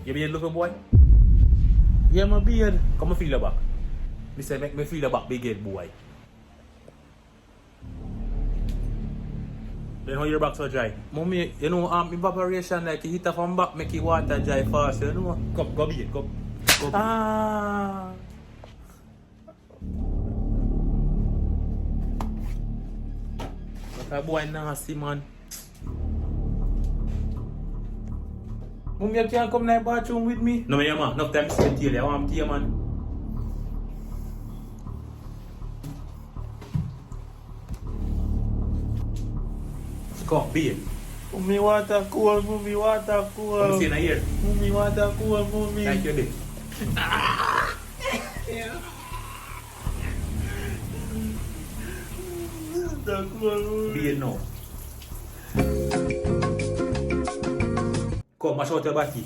You beard looking boy? Yeah, my beard. Come and feel your back. Me say make me feel your back big head boy. Then how your back so dry? Mommy, you know, evaporation like you hit up from back, make it water dry fast, you know. Come, go beard, come. Go beard. Ah. That boy nasty, man. Mommy, you can't come to the bathroom with me? No, man, enough time to sit here. I want to hear, man. Come, beard. Mommy, water cool, mommy, water cool. Come see in here. Mommy, water cool, mommy. Like you did. Water cool, mommy. Beard now. Come, mash out your body.